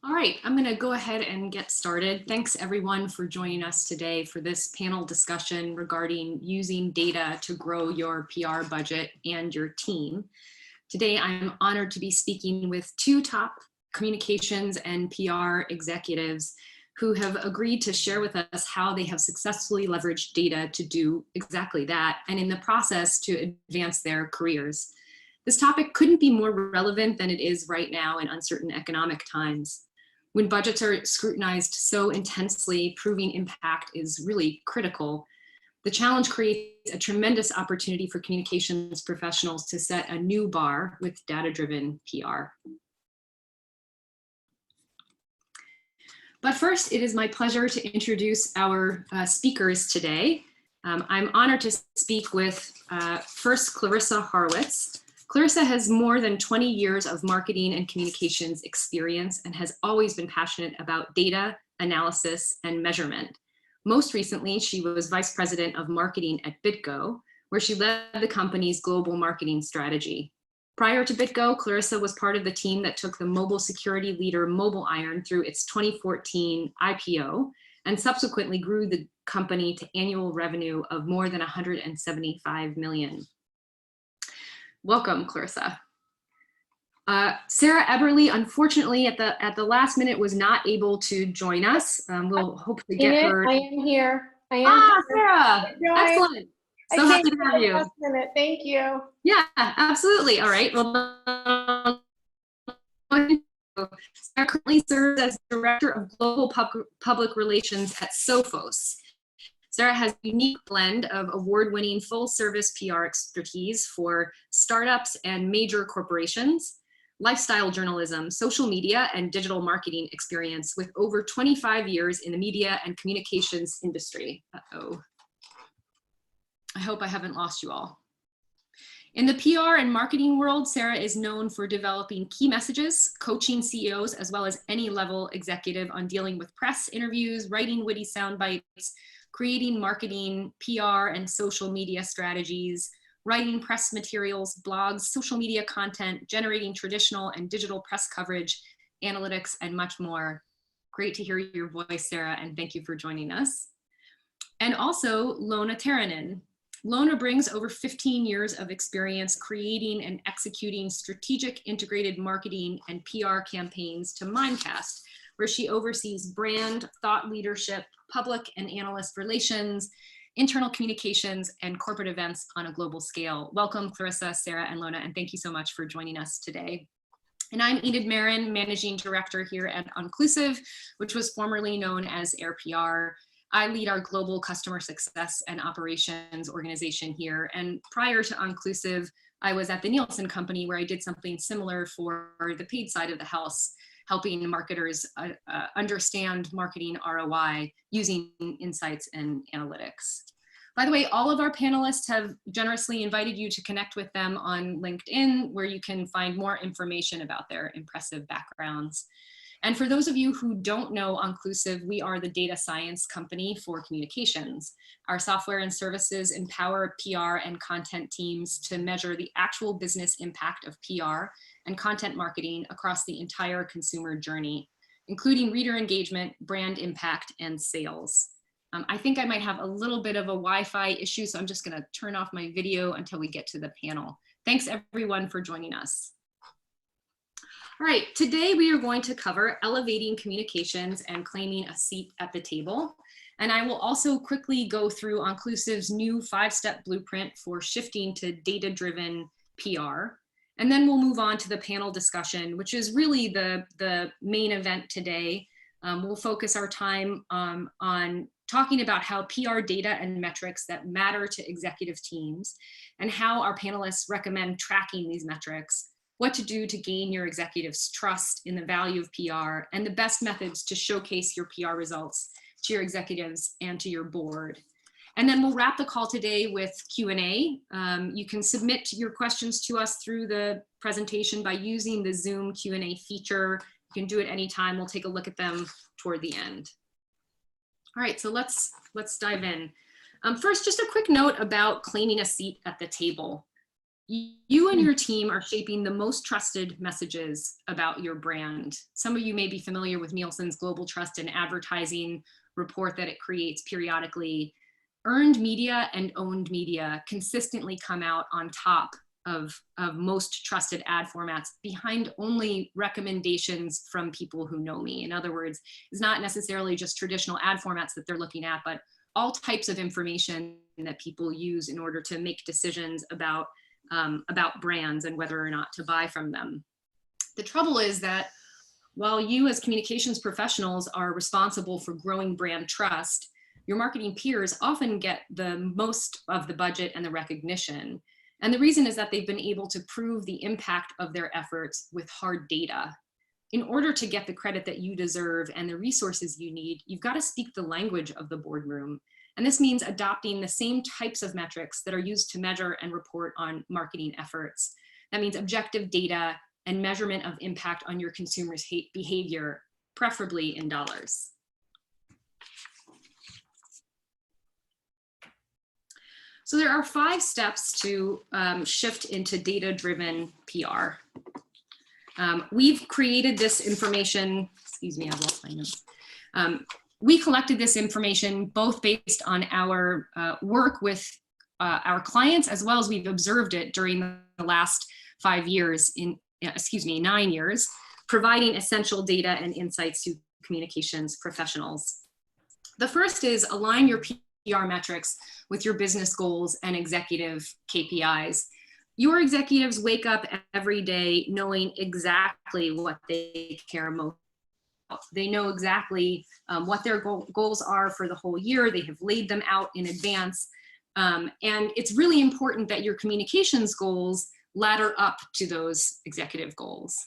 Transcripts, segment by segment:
All right, I'm going to go ahead and get started. Thanks everyone for joining us today for this panel discussion regarding using data to grow your PR budget and your team. Today, I'm honored to be speaking with two top communications and PR executives who have agreed to share with us how they have successfully leveraged data to do exactly that, and in the process to advance their careers. This topic couldn't be more relevant than it is right now in uncertain economic times. When budgets are scrutinized so intensely, proving impact is really critical. The challenge creates a tremendous opportunity for communications professionals to set a new bar with data-driven PR. But first, it is my pleasure to introduce our speakers today. I'm honored to speak with first Clarissa Horowitz. Clarissa has more than 20 years of marketing and communications experience and has always been passionate about data, analysis, and measurement. Most recently, she was Vice President of Marketing at BitGo, where she led the company's global marketing strategy. Prior to BitGo, Clarissa was part of the team that took the mobile security leader MobileIron through its 2014 IPO and subsequently grew the company to annual revenue of more than $175 million. Welcome, Clarissa. Sarah Eberly, unfortunately, at the last minute, was not able to join us. We'll hope to get her. I am here. I am here. Sarah, excellent. So happy to have you. Last minute. Thank you. Yeah, absolutely. All right. Well, Sarah currently serves as Director of Global Public Relations at Sophos. Sarah has a unique blend of award-winning full-service PR expertise for startups and major corporations, lifestyle journalism, social media, and digital marketing experience with over 25 years in the media and communications industry. Uh-oh. I hope I haven't lost you all. In the PR and marketing world, Sarah is known for developing key messages, coaching CEOs, as well as any level executive on dealing with press interviews, writing witty sound bites, creating marketing, PR, and social media strategies, writing press materials, blogs, social media content, generating traditional and digital press coverage, analytics, and much more. Great to hear your voice, Sarah, and thank you for joining us. And also Lona Taranen. Lona brings over 15 years of experience creating and executing strategic integrated marketing and PR campaigns to Mimecast, where she oversees brand, thought leadership, public and analyst relations, internal communications, and corporate events on a global scale. Welcome, Clarissa, Sarah, and Lona, and thank you so much for joining us today. And I'm Enid Marin, Managing Director here at Onclusive, which was formerly known as Air PR. I lead our global customer success and operations organization here. And prior to Onclusive, I was at the Nielsen Company, where I did something similar for the paid side of the house, helping marketers understand marketing ROI using insights and analytics. By the way, all of our panelists have generously invited you to connect with them on LinkedIn, where you can find more information about their impressive backgrounds. And for those of you who don't know Onclusive, we are the data science company for communications. Our software and services empower PR and content teams to measure the actual business impact of PR and content marketing across the entire consumer journey, including reader engagement, brand impact, and sales. I think I might have a little bit of a Wi-Fi issue, so I'm just gonna turn off my video until we get to the panel. Thanks everyone for joining us. All right, today we are going to cover elevating communications and claiming a seat at the table. And I will also quickly go through Onclusive's new 5-step blueprint for shifting to data-driven PR. And then we'll move on to the panel discussion, which is really the main event today. We'll focus our time on talking about how PR data and metrics that matter to executive teams and how our panelists recommend tracking these metrics, what to do to gain your executives' trust in the value of PR, and the best methods to showcase your PR results to your executives and to your board. And then we'll wrap the call today with Q&A. You can submit your questions to us through the presentation by using the Zoom Q&A feature. You can do it anytime. We'll take a look at them toward the end. All right, so let's dive in. First, just a quick note about claiming a seat at the table. You and your team are shaping the most trusted messages about your brand. Some of you may be familiar with Nielsen's Global Trust in Advertising report that it creates periodically. Earned media and owned media consistently come out on top of most trusted ad formats, behind only recommendations from people who know me. In other words, it's not necessarily just traditional ad formats that they're looking at, but all types of information that people use in order to make decisions about brands and whether or not to buy from them. The trouble is that while you as communications professionals are responsible for growing brand trust, your marketing peers often get the most of the budget and the recognition. And the reason is that they've been able to prove the impact of their efforts with hard data. In order to get the credit that you deserve and the resources you need, you've got to speak the language of the boardroom. And this means adopting the same types of metrics that are used to measure and report on marketing efforts. That means objective data and measurement of impact on your consumers' behavior, preferably in dollars. So there are 5 steps to shift into data-driven PR. We've created this information, excuse me, I've lost my notes. We collected this information both based on our work with our clients, as well as we've observed it during the last 9 years, providing essential data and insights to communications professionals. The first is align your PR metrics with your business goals and executive KPIs. Your executives wake up every day knowing exactly what they care most about. They know exactly what their goals are for the whole year. They have laid them out in advance. And it's really important that your communications goals ladder up to those executive goals.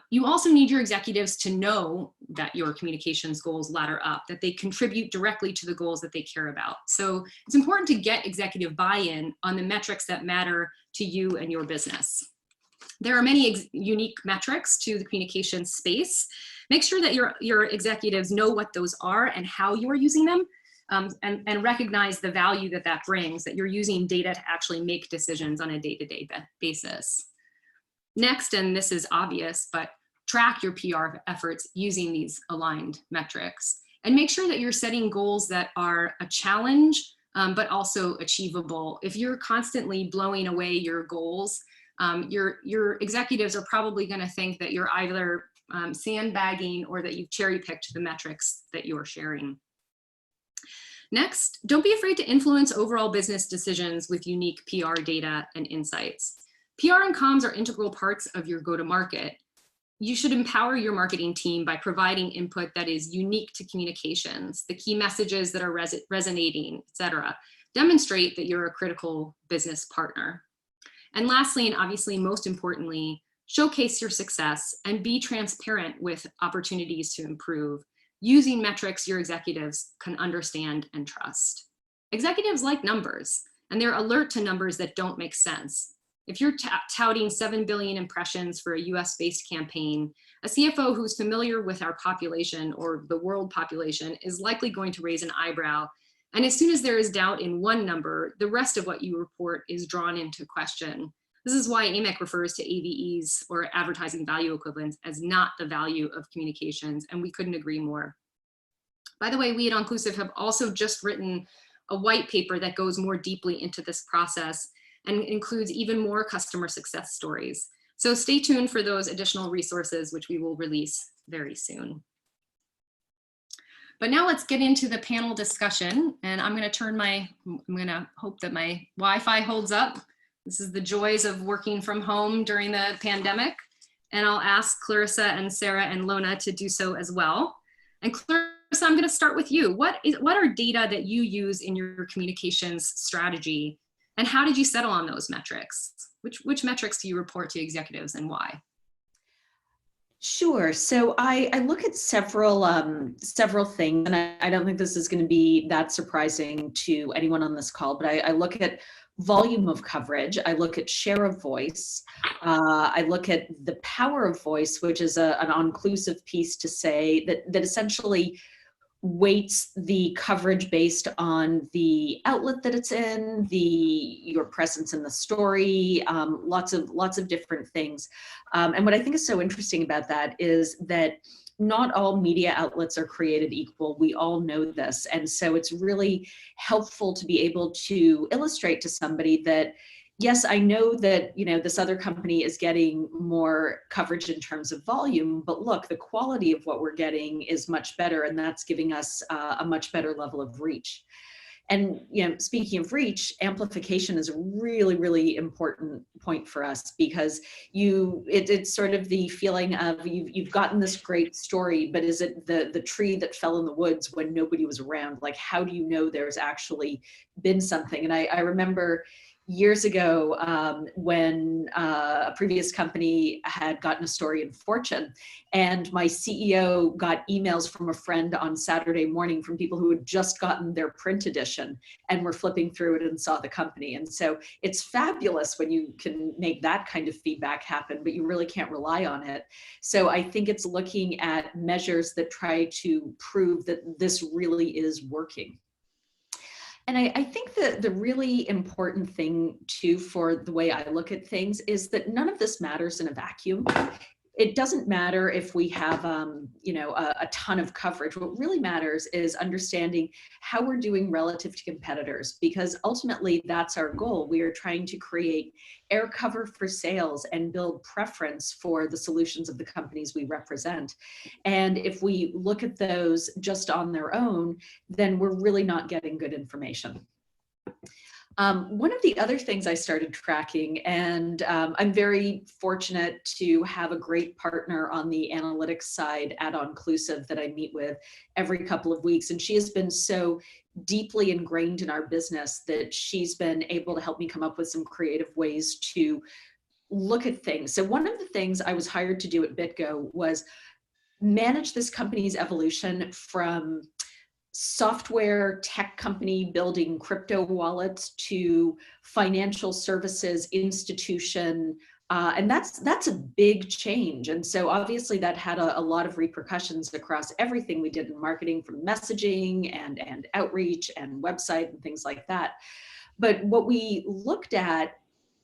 You also need your executives to know that your communications goals ladder up, that they contribute directly to the goals that they care about. So it's important to get executive buy-in on the metrics that matter to you and your business. There are many unique metrics to the communications space. Make sure that your executives know what those are and how you are using them, and recognize the value that that brings, that you're using data to actually make decisions on a day-to-day basis. Next, and this is obvious, but track your PR efforts using these aligned metrics, and make sure that you're setting goals that are a challenge, but also achievable. If you're constantly blowing away your goals, your executives are probably going to think that you're either sandbagging or that you've cherry-picked the metrics that you're sharing. Next, don't be afraid to influence overall business decisions with unique PR data and insights. PR and comms are integral parts of your go-to-market. You should empower your marketing team by providing input that is unique to communications, the key messages that are resonating, etc. Demonstrate that you're a critical business partner. And lastly, and obviously most importantly, showcase your success and be transparent with opportunities to improve, using metrics your executives can understand and trust. Executives like numbers, and they're alert to numbers that don't make sense. If you're touting 7 billion impressions for a US-based campaign, a CFO who's familiar with our population or the world population is likely going to raise an eyebrow. And as soon as there is doubt in one number, the rest of what you report is drawn into question. This is why AMEC refers to AVEs, or Advertising Value Equivalence, as not the value of communications, and we couldn't agree more. By the way, we at Onclusive have also just written a white paper that goes more deeply into this process and includes even more customer success stories. So stay tuned for those additional resources, which we will release very soon. But now let's get into the panel discussion, and I'm gonna hope that my Wi-Fi holds up. This is the joys of working from home during the pandemic. And I'll ask Clarissa and Sarah and Lona to do so as well. And Clarissa, I'm gonna start with you. What are data that you use in your communications strategy? And how did you settle on those metrics? Which metrics do you report to executives and why? Sure. So I look at several things, and I don't think this is going to be that surprising to anyone on this call, but I look at volume of coverage. I look at share of voice. I look at the power of voice, which is an inclusive piece to say that essentially weights the coverage based on the outlet that it's in, your presence in the story, lots of different things. And what I think is so interesting about that is that not all media outlets are created equal. We all know this. And so it's really helpful to be able to illustrate to somebody that, yes, I know that, this other company is getting more coverage in terms of volume, but look, the quality of what we're getting is much better, and that's giving us a much better level of reach. And speaking of reach, amplification is a really, really important point for us, because it's sort of the feeling of you've gotten this great story, but is it the tree that fell in the woods when nobody was around? Like, how do you know there's actually been something? And I remember years ago when a previous company had gotten a story in Fortune, and my CEO got emails from a friend on Saturday morning from people who had just gotten their print edition and were flipping through it and saw the company. And so it's fabulous when you can make that kind of feedback happen, but you really can't rely on it. So I think it's looking at measures that try to prove that this really is working. And I think that the really important thing too, for the way I look at things, is that none of this matters in a vacuum. It doesn't matter if we have, a ton of coverage. What really matters is understanding how we're doing relative to competitors, because ultimately that's our goal. We are trying to create air cover for sales and build preference for the solutions of the companies we represent. And if we look at those just on their own, then we're really not getting good information. One of the other things I started tracking, and I'm very fortunate to have a great partner on the analytics side at Onclusive that I meet with every couple of weeks. And she has been so deeply ingrained in our business that she's been able to help me come up with some creative ways to look at things. So one of the things I was hired to do at BitGo was manage this company's evolution from software tech company building crypto wallets to financial services institution. And that's a big change. And so obviously that had a lot of repercussions across everything we did in marketing, from messaging and outreach and website and things like that. But what we looked at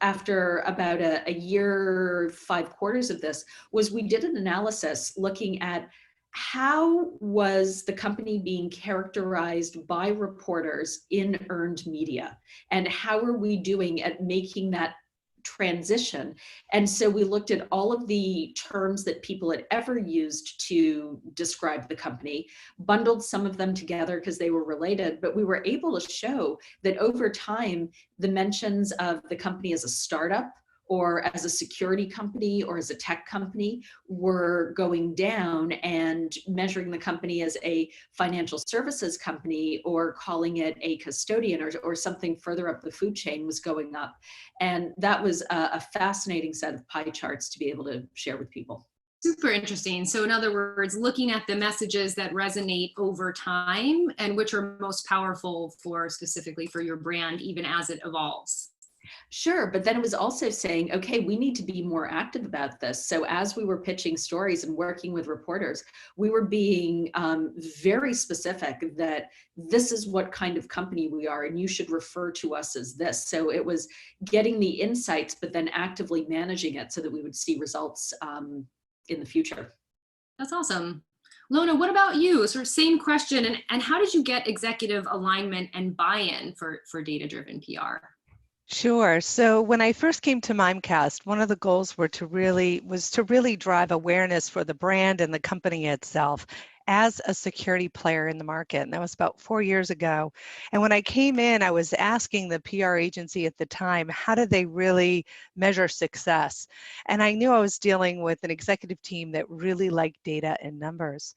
after about a year, 5 quarters of this, was we did an analysis looking at how was the company being characterized by reporters in earned media, and how are we doing at making that transition? And so we looked at all of the terms that people had ever used to describe the company, bundled some of them together because they were related, but we were able to show that over time, the mentions of the company as a startup, or as a security company, or as a tech company, were going down, and measuring the company as a financial services company, or calling it a custodian, or something further up the food chain, was going up. And that was a fascinating set of pie charts to be able to share with people. Super interesting. So in other words, looking at the messages that resonate over time and which are most powerful specifically for your brand, even as it evolves. Sure, but then it was also saying, okay, we need to be more active about this. So as we were pitching stories and working with reporters, we were being very specific that this is what kind of company we are, and you should refer to us as this. So it was getting the insights, but then actively managing it so that we would see results in the future. That's awesome. Lona, what about you? Sort of same question. And how did you get executive alignment and buy-in for data-driven PR? Sure. So when I first came to Mimecast, one of the goals was to really drive awareness for the brand and the company itself as a security player in the market. And that was about 4 years ago. And when I came in, I was asking the PR agency at the time, how did they really measure success? And I knew I was dealing with an executive team that really liked data and numbers.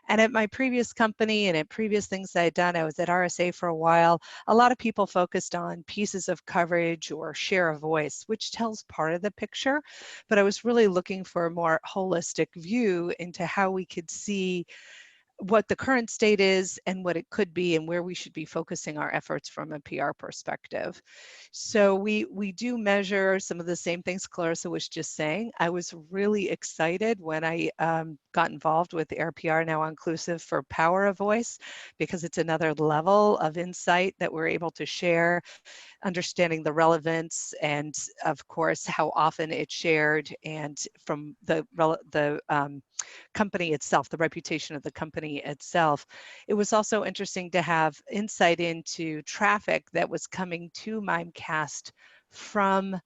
And at my previous company and at previous things I had done, I was at RSA for a while, a lot of people focused on pieces of coverage or share of voice, which tells part of the picture. But I was really looking for a more holistic view into how we could see what the current state is and what it could be and where we should be focusing our efforts from a PR perspective. So we do measure some of the same things Clarissa was just saying. I was really excited when I got involved with AirPR Now Inclusive for Power of Voice, because it's another level of insight that we're able to share, understanding the relevance and of course how often it's shared, and from the company itself, the reputation of the company itself. It was also interesting to have insight into traffic that was coming to Mimecast from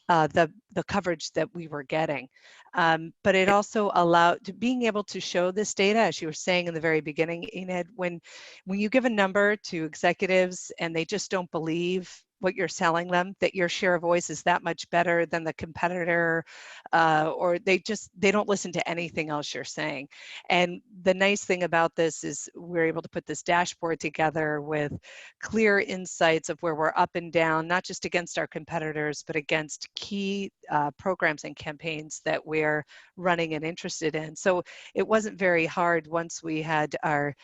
the coverage that we were getting. But it also allowed to being able to show this data, as you were saying in the very beginning, Enid, when you give a number to executives and they just don't believe what you're selling them, that your share of voice is that much better than the competitor, or they don't listen to anything else you're saying. And the nice thing about this is we're able to put this dashboard together with clear insights of where we're up and down, not just against our competitors, but against key programs and campaigns that we're running and interested in. So it wasn't very hard once we had our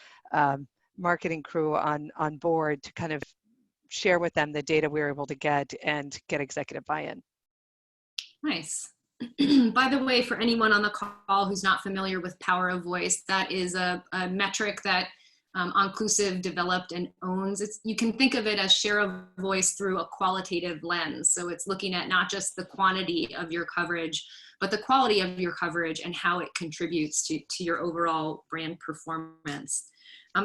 marketing crew on board to kind of share with them the data we were able to get and get executive buy-in. Nice. By the way, for anyone on the call who's not familiar with Power of Voice, that is a metric that Inclusive developed and owns. You can think of it as share of voice through a qualitative lens. So it's looking at not just the quantity of your coverage, but the quality of your coverage and how it contributes to your overall brand performance.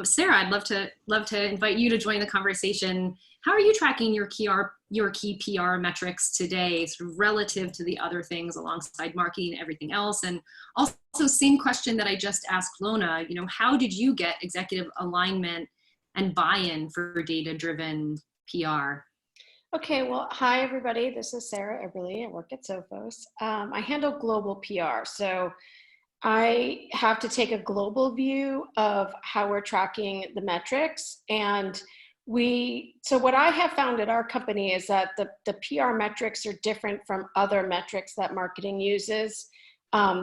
Sarah, I'd love to invite you to join the conversation. How are you tracking your key PR metrics today, sort of relative to the other things alongside marketing and everything else? And also, same question that I just asked Lona, how did you get executive alignment and buy-in for data-driven PR? Okay, well, hi everybody. This is Sarah Eberly. I work at Sophos. I handle global PR. So I have to take a global view of how we're tracking the metrics. And so what I have found at our company is that the PR metrics are different from other metrics that marketing uses.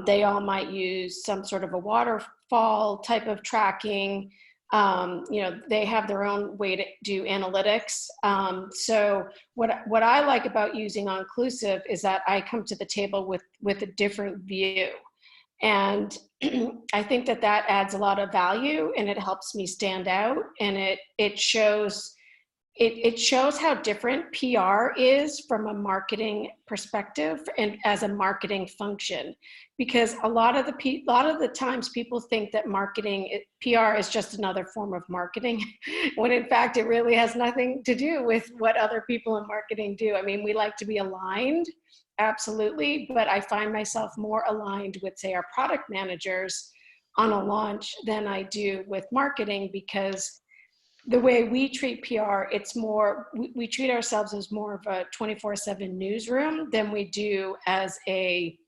They all might use some sort of a waterfall type of tracking. They have their own way to do analytics. So what I like about using Inclusive is that I come to the table with a different view. And I think that adds a lot of value, and it helps me stand out, and it shows how different PR is from a marketing perspective and as a marketing function, because a lot of the times people think that PR is just another form of marketing, when in fact it really has nothing to do with what other people in marketing do. I mean, we like to be aligned. Absolutely, but I find myself more aligned with, say, our product managers on a launch than I do with marketing, because the way we treat PR, it's more, we treat ourselves as more of a 24/7 newsroom than we do as a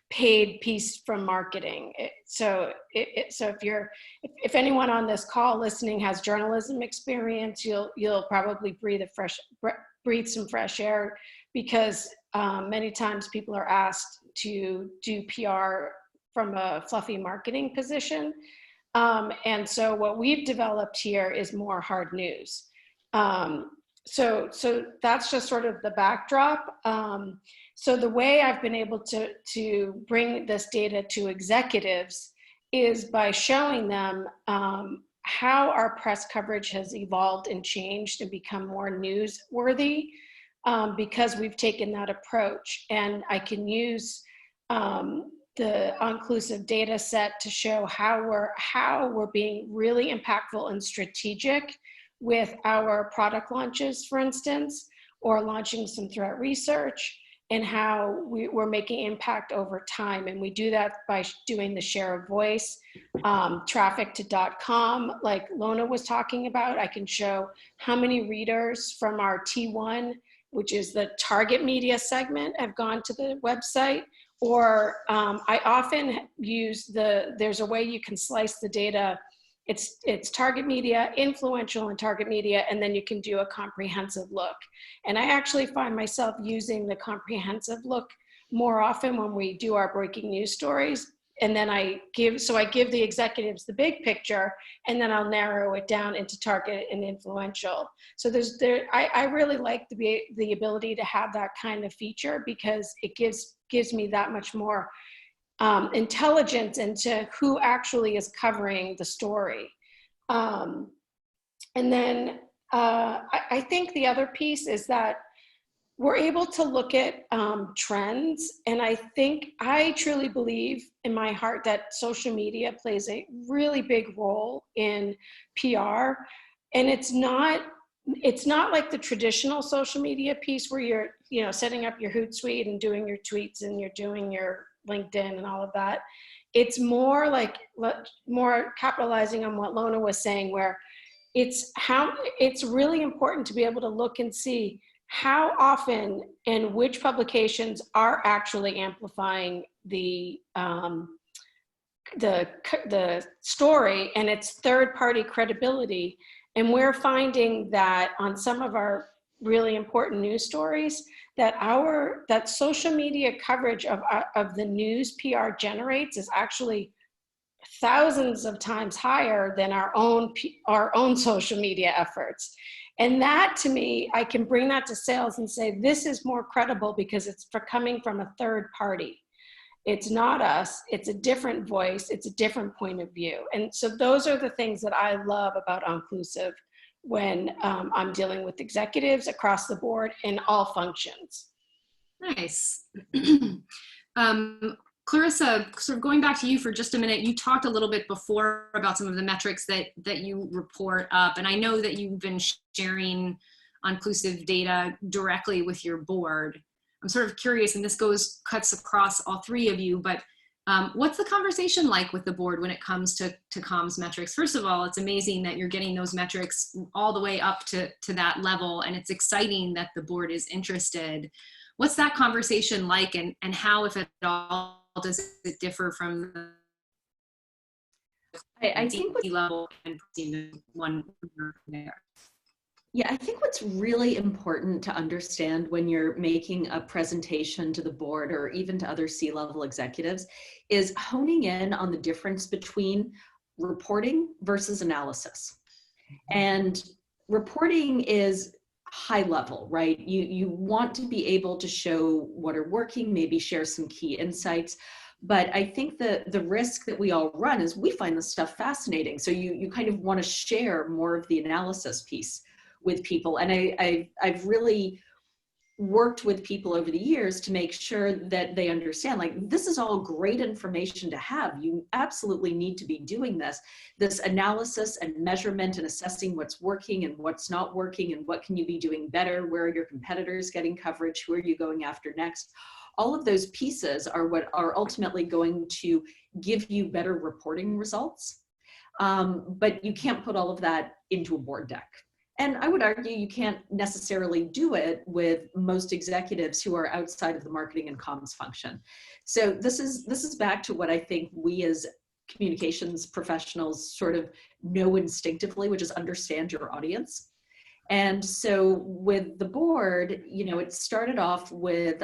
paid piece from marketing. So if anyone on this call listening has journalism experience, you'll probably breathe some fresh air, because many times people are asked to do PR from a fluffy marketing position. And so what we've developed here is more hard news. So that's just sort of the backdrop. So the way I've been able to bring this data to executives is by showing them how our press coverage has evolved and changed and become more newsworthy, because we've taken that approach. And I can use the Inclusive data set to show how we're being really impactful and strategic with our product launches, for instance, or launching some threat research, and how we're making impact over time. And we do that by doing the share of voice, traffic to .com, like Lona was talking about. I can show how many readers from our T1, which is the target media segment, have gone to the website. Or I often use there's a way you can slice the data. It's target media, influential and target media, and then you can do a comprehensive look. And I actually find myself using the comprehensive look more often when we do our breaking news stories, and then I give the executives the big picture, and then I'll narrow it down into target and influential. So I really like the ability to have that kind of feature, because it gives me that much more intelligence into who actually is covering the story. And then I think the other piece is that we're able to look at trends. And I truly believe in my heart that social media plays a really big role in PR. And it's not like the traditional social media piece where you're, setting up your Hootsuite and doing your tweets and you're doing your LinkedIn and all of that. It's more capitalizing on what Lona was saying, where it's really important to be able to look and see how often and which publications are actually amplifying the story and its third-party credibility. And we're finding that on some of our really important news stories, that social media coverage of the news PR generates is actually thousands of times higher than our own social media efforts. And that, to me, I can bring that to sales and say, this is more credible because it's coming from a third party. It's not us, it's a different voice, it's a different point of view. And so those are the things that I love about Onclusive when I'm dealing with executives across the board in all functions. Nice. Clarissa, sort of going back to you for just a minute, you talked a little bit before about some of the metrics that you report up, and I know that you've been sharing Onclusive data directly with your board. I'm sort of curious, and this cuts across all three of you, but what's the conversation like with the board when it comes to comms metrics? First of all, it's amazing that you're getting those metrics all the way up to that level, and it's exciting that the board is interested. What's that conversation like, and how, if at all, does it differ from the I think level and one there? Yeah, I think what's really important to understand when you're making a presentation to the board or even to other C-level executives is honing in on the difference between reporting versus analysis. And reporting is high level, right? You want to be able to show what are working, maybe share some key insights. But I think the risk that we all run is we find this stuff fascinating. So you kind of want to share more of the analysis piece with people. And I've really worked with people over the years to make sure that they understand, like, this is all great information to have. You absolutely need to be doing this analysis and measurement and assessing what's working and what's not working and what can you be doing better, where are your competitors getting coverage, who are you going after next. All of those pieces are what are ultimately going to give you better reporting results. But you can't put all of that into a board deck. And I would argue you can't necessarily do it with most executives who are outside of the marketing and comms function. So this is back to what I think we as communications professionals sort of know instinctively, which is understand your audience. And so with the board, it started off with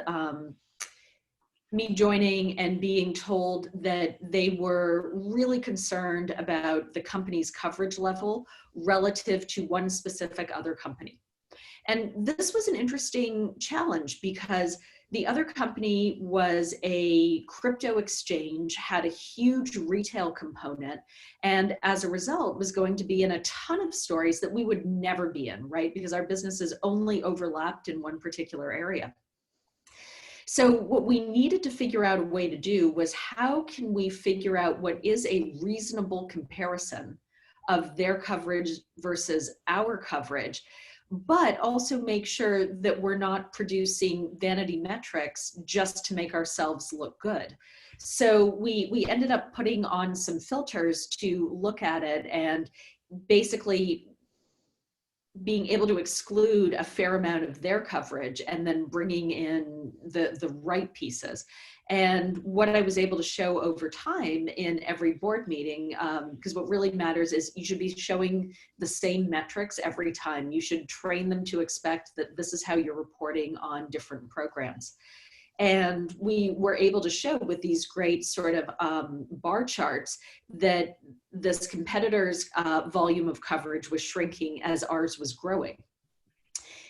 me joining and being told that they were really concerned about the company's coverage level relative to one specific other company. And this was an interesting challenge because the other company was a crypto exchange, had a huge retail component, and as a result was going to be in a ton of stories that we would never be in, right? Because our businesses only overlapped in one particular area. So what we needed to figure out a way to do was, how can we figure out what is a reasonable comparison of their coverage versus our coverage, but also make sure that we're not producing vanity metrics just to make ourselves look good. So we ended up putting on some filters to look at it and basically being able to exclude a fair amount of their coverage and then bringing in the right pieces. And what I was able to show over time in every board meeting, because what really matters is you should be showing the same metrics every time. You should train them to expect that this is how you're reporting on different programs. And we were able to show with these great sort of bar charts that this competitor's volume of coverage was shrinking as ours was growing.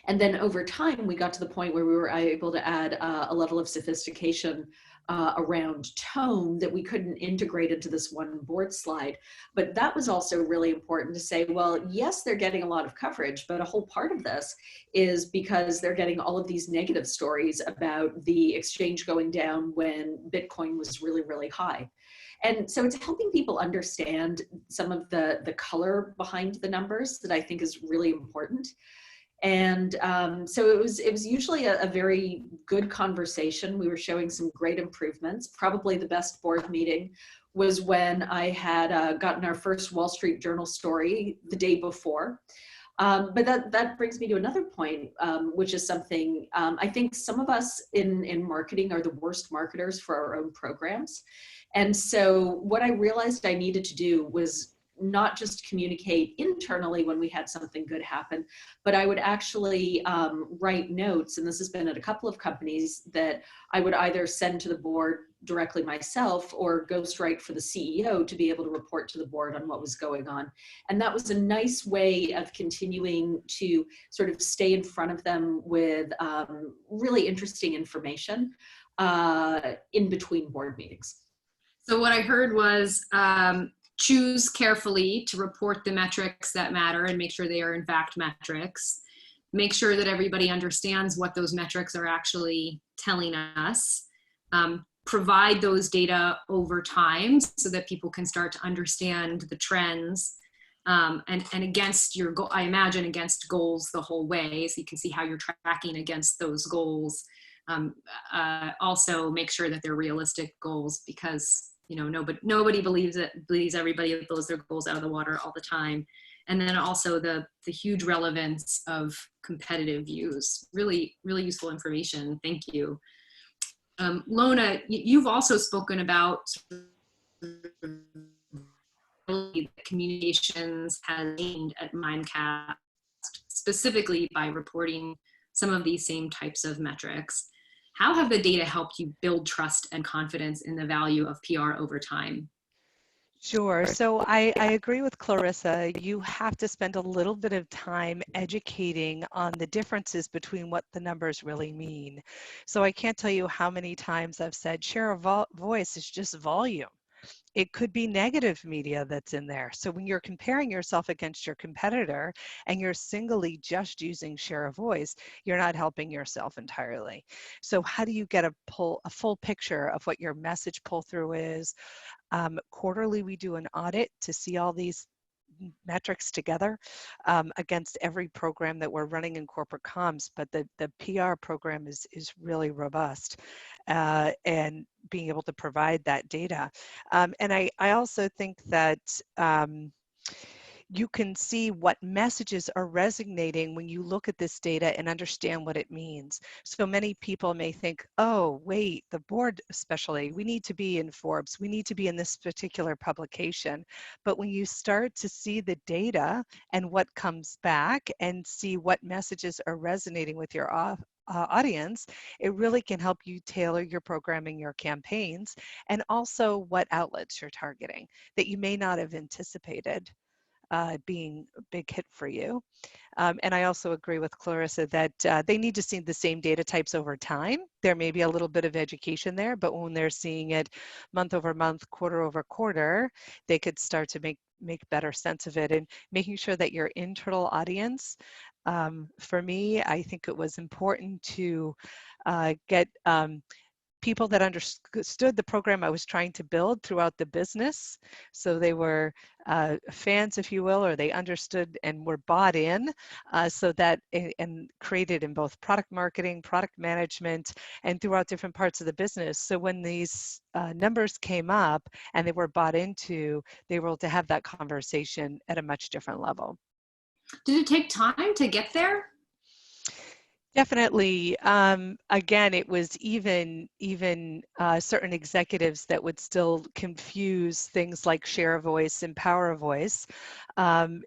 And then over time, we got to the point where we were able to add a level of sophistication around tone that we couldn't integrate into this one board slide. But that was also really important to say, well, yes, they're getting a lot of coverage, but a whole part of this is because they're getting all of these negative stories about the exchange going down when Bitcoin was really, really high. And so it's helping people understand some of the color behind the numbers that I think is really important. And so it was usually a very good conversation. We were showing some great improvements. Probably the best board meeting was when I had gotten our first Wall Street Journal story the day before. But that brings me to another point, which is something I think some of us in marketing are the worst marketers for our own programs. And so what I realized I needed to do was not just communicate internally when we had something good happen, but I would actually write notes, and this has been at a couple of companies, that I would either send to the board directly myself or ghostwrite for the CEO to be able to report to the board on what was going on. And that was a nice way of continuing to sort of stay in front of them with really interesting information in between board meetings. So what I heard was choose carefully to report the metrics that matter and make sure they are in fact metrics. Make sure that everybody understands what those metrics are actually telling us. Provide those data over time so that people can start to understand the trends, and against your goal, I imagine against goals the whole way, so you can see how you're tracking against those goals. Also make sure that they're realistic goals, because nobody believes everybody blows their goals out of the water all the time. And then also the huge relevance of competitive views. Really, really useful information. Thank you. Lona, you've also spoken about communications has aimed at Mimecast, specifically by reporting some of these same types of metrics. How have the data helped you build trust and confidence in the value of PR over time? Sure. So I agree with Clarissa. You have to spend a little bit of time educating on the differences between what the numbers really mean. So I can't tell you how many times I've said share of voice is just volume. It could be negative media that's in there. So when you're comparing yourself against your competitor and you're singly just using share of voice, you're not helping yourself entirely. So how do you get a full picture of what your message pull through is? Quarterly, we do an audit to see all these metrics together against every program that we're running in corporate comms, but the PR program is really robust and being able to provide that data. And I also think that you can see what messages are resonating when you look at this data and understand what it means. So many people may think, oh, wait, the board especially, we need to be in Forbes, we need to be in this particular publication. But when you start to see the data and what comes back and see what messages are resonating with your audience, it really can help you tailor your programming, your campaigns, and also what outlets you're targeting that you may not have anticipated being a big hit for you. And I also agree with Clarissa that they need to see the same data types over time. There may be a little bit of education there, but when they're seeing it month over month, quarter over quarter, they could start to make better sense of it, and making sure that your internal audience, for me, I think it was important to get people that understood the program I was trying to build throughout the business. So they were fans, if you will, or they understood and were bought in, so that, and created in both product marketing, product management, and throughout different parts of the business. So when these numbers came up and they were bought into, they were able to have that conversation at a much different level. Did it take time to get there? Definitely. Again, it was even certain executives that would still confuse things like share of voice and power of voice.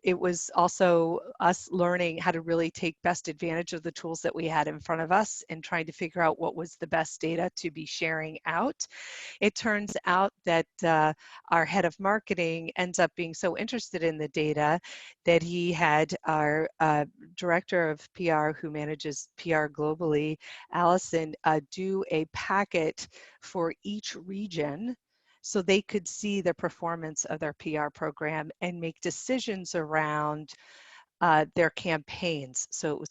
It was also us learning how to really take best advantage of the tools that we had in front of us and trying to figure out what was the best data to be sharing out. It turns out that our head of marketing ends up being so interested in the data that he had our director of PR who manages PR globally, Allison, do a packet for each region so they could see the performance of their PR program and make decisions around their campaigns. So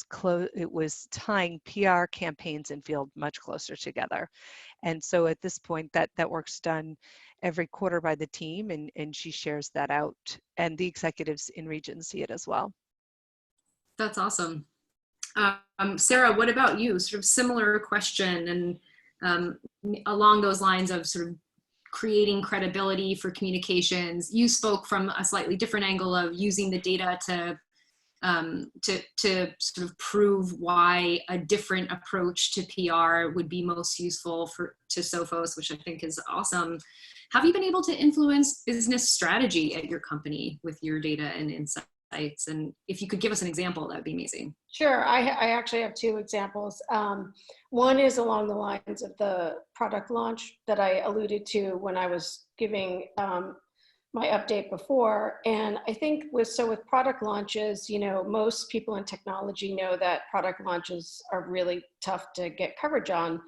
it was tying PR campaigns and field much closer together. And so at this point, that work's done every quarter by the team, and she shares that out, and the executives in region see it as well. That's awesome. Sarah, what about you? Sort of similar question, and along those lines of sort of creating credibility for communications. You spoke from a slightly different angle of using the data to sort of prove why a different approach to PR would be most useful to Sophos, which I think is awesome. Have you been able to influence business strategy at your company with your data and insights? And if you could give us an example, that would be amazing. Sure. I actually have two examples. One is along the lines of the product launch that I alluded to when I was giving my update before. And I think with product launches, you know, most people in technology know that product launches are really tough to get coverage on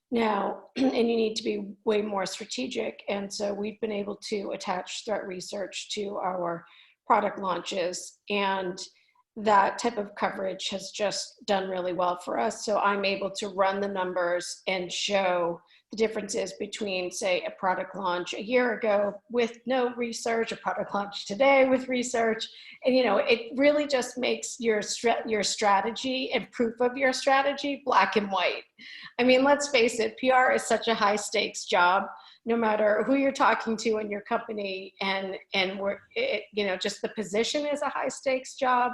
now, and you need to be way more strategic. And so we've been able to attach threat research to our product launches, and that type of coverage has just done really well for us. So I'm able to run the numbers and show the differences between, say, a product launch a year ago with no research, a product launch today with research. And, you know, it really just makes your strategy and proof of your strategy black and white. I mean, let's face it, PR is such a high stakes job, no matter who you're talking to in your company, and you know, just the position is a high stakes job.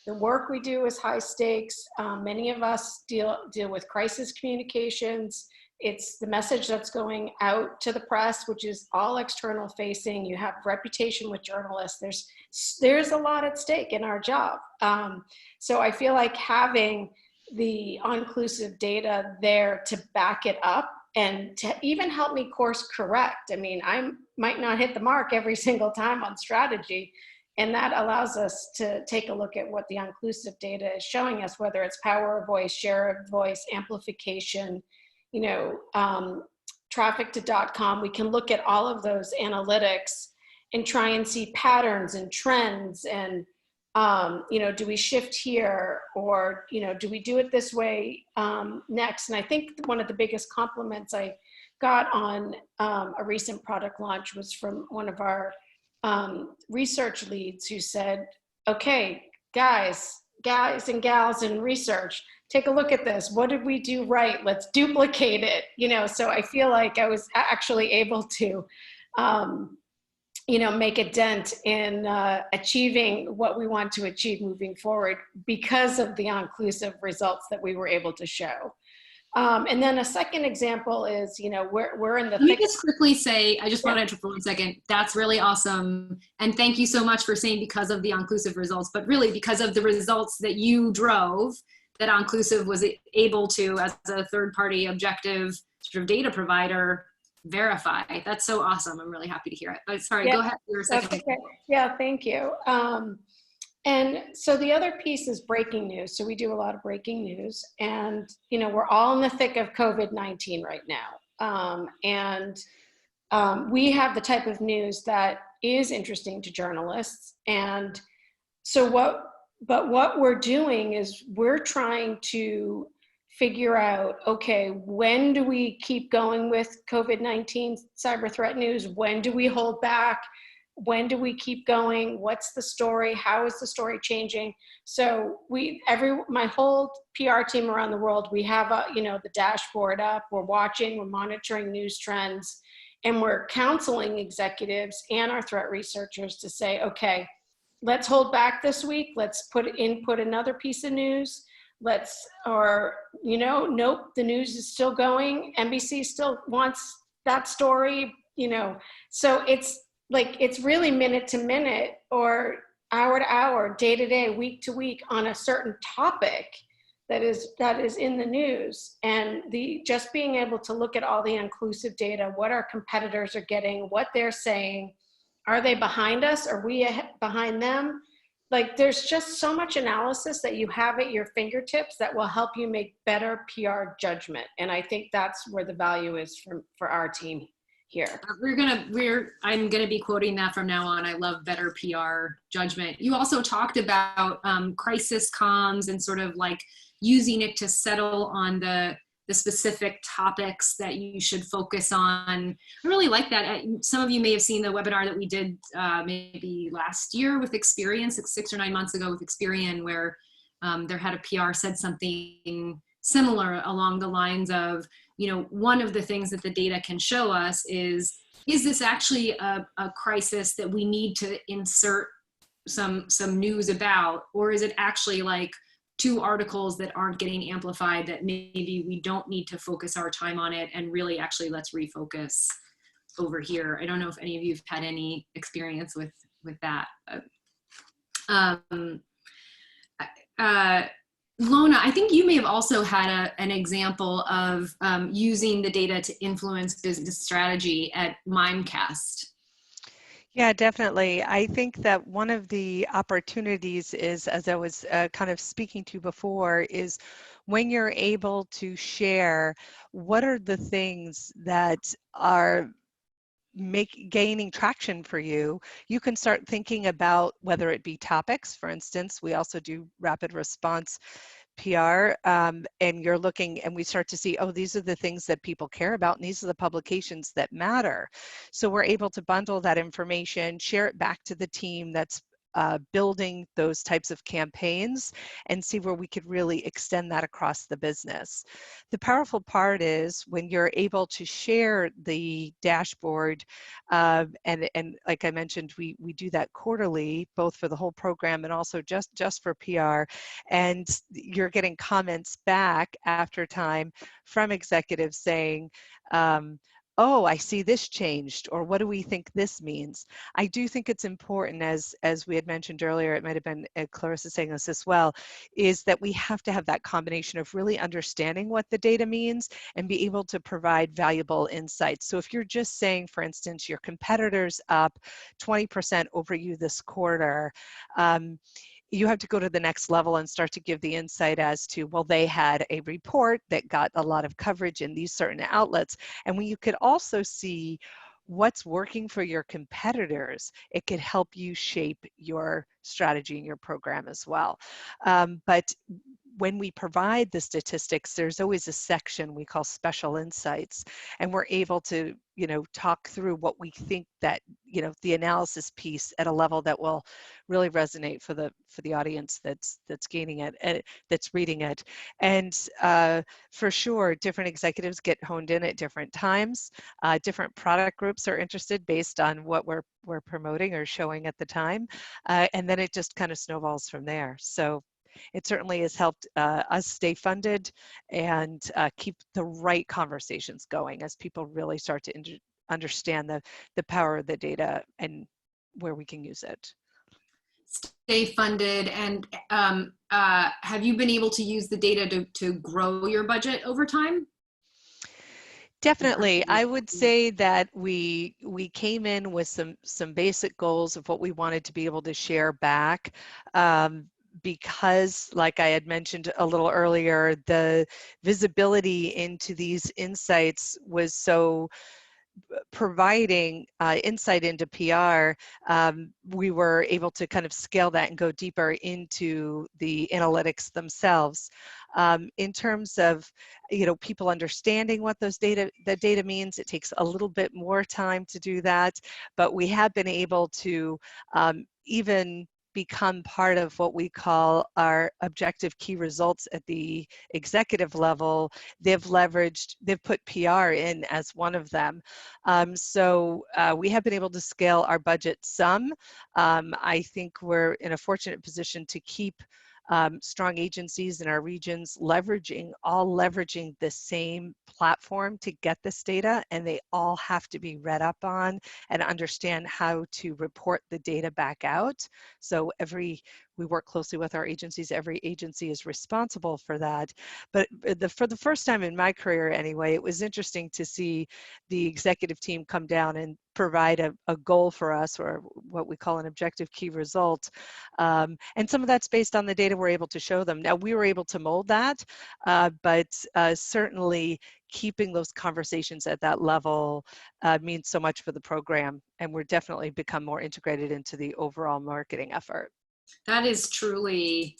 The work we do is high stakes. Many of us deal with crisis communications. It's the message that's going out to the press, which is all external facing. You have reputation with journalists. There's a lot at stake in our job. So I feel like having the all-inclusive data there to back it up and to even help me course correct. I mean, I might not hit the mark every single time on strategy, and that allows us to take a look at what the inclusive data is showing us, whether it's power of voice, share of voice, amplification, you know, traffic to .com. We can look at all of those analytics and try and see patterns and trends, and you know, do we shift here, or, you know, do we do it this way next? And I think one of the biggest compliments I got on a recent product launch was from one of our research leads, who said, okay, guys and gals in research, take a look at this. What did we do right? Let's duplicate it. You know, so I feel like I was actually able to, you know, make a dent in achieving what we want to achieve moving forward because of the inclusive results that we were able to show. And then a second example is, you know, we're in the Let me just quickly say, I just want to interrupt for 1 second. That's really awesome. And thank you so much for saying because of the inclusive results, but really because of the results that you drove, that inclusive was able to, as a third-party objective sort of data provider, verify. That's so awesome. I'm really happy to hear it. But sorry, go ahead for your second. Okay. Yeah, thank you. And so the other piece is breaking news. So we do a lot of breaking news, and, you know, we're all in the thick of COVID-19 right now. We have the type of news that is interesting to journalists. And so what we're doing is we're trying to figure out, okay, when do we keep going with COVID-19 cyber threat news? When do we hold back? When do we keep going? What's the story? How is the story changing? So my whole PR team around the world, we have you know, the dashboard up, we're watching, we're monitoring news trends, and we're counseling executives and our threat researchers to say, okay, let's hold back this week. Let's put another piece of news. or, nope, the news is still going. NBC still wants that story, so it's like, it's really minute to minute or hour to hour, day to day, week to week on a certain topic that is in the news. And just being able to look at all the inclusive data, what our competitors are getting, what they're saying, are they behind us? Are we behind them? Like, there's just so much analysis that you have at your fingertips that will help you make better PR judgment. And I think that's where the value is for our team here. I'm gonna be quoting that from now on. I love better PR judgment. You also talked about crisis comms and sort of like using it to settle on the specific topics that you should focus on. I really like that. Some of you may have seen the webinar that we did maybe last year with Experian, 6 or 9 months ago with Experian, where their head of PR said something similar along the lines of, one of the things that the data can show us is this actually a crisis that we need to insert some news about, or is it actually like 2 articles that aren't getting amplified that maybe we don't need to focus our time on it, and really actually let's refocus over here. I don't know if any of you have had any experience with that. Lona, I think you may have also had an example of using the data to influence business strategy at Mimecast. Yeah, definitely. I think that one of the opportunities is, as I was kind of speaking to before, is when you're able to share what are the things that are gaining traction for you, you can start thinking about whether it be topics. For instance, we also do rapid response PR, and you're looking, and we start to see, oh, these are the things that people care about, and these are the publications that matter. So we're able to bundle that information, share it back to the team that's building those types of campaigns, and see where we could really extend that across the business. The powerful part is when you're able to share the dashboard, and like I mentioned, we do that quarterly, both for the whole program and also just for PR, and you're getting comments back after time from executives saying, oh, I see this changed, or what do we think this means? I do think it's important, as we had mentioned earlier, it might have been Clarissa saying this as well, is that we have to have that combination of really understanding what the data means and be able to provide valuable insights. So if you're just saying, for instance, your competitor's up 20% over you this quarter, you have to go to the next level and start to give the insight as to, well, they had a report that got a lot of coverage in these certain outlets. And when you could also see what's working for your competitors, it could help you shape your strategy and your program as well. But when we provide the statistics, there's always a section we call special insights, and we're able to, talk through what we think that, the analysis piece at a level that will really resonate for the audience that's gaining it, that's reading it. And for sure, different executives get honed in at different times. Different product groups are interested based on what we're promoting or showing at the time, and then it just kind of snowballs from there. So it certainly has helped us stay funded and keep the right conversations going as people really start to understand the power of the data and where we can use it. Stay funded, and have you been able to use the data to grow your budget over time? Definitely. I would say that we came in with some basic goals of what we wanted to be able to share back. Because, like I had mentioned a little earlier, the visibility into these insights was so providing insight into PR, we were able to kind of scale that and go deeper into the analytics themselves. In terms of, people understanding what the data means, it takes a little bit more time to do that, but we have been able to even become part of what we call our objective key results at the executive level. They've put PR in as one of them. So we have been able to scale our budget some. I think we're in a fortunate position to keep strong agencies in our regions all leveraging the same platform to get this data, and they all have to be read up on and understand how to report the data back out. So we work closely with our agencies. Every agency is responsible for that. But for the first time in my career anyway, it was interesting to see the executive team come down and provide a goal for us, or what we call an objective key result. And some of that's based on the data we're able to show them. Now, we were able to mold that, but certainly keeping those conversations at that level means so much for the program, and we're definitely become more integrated into the overall marketing effort. That is truly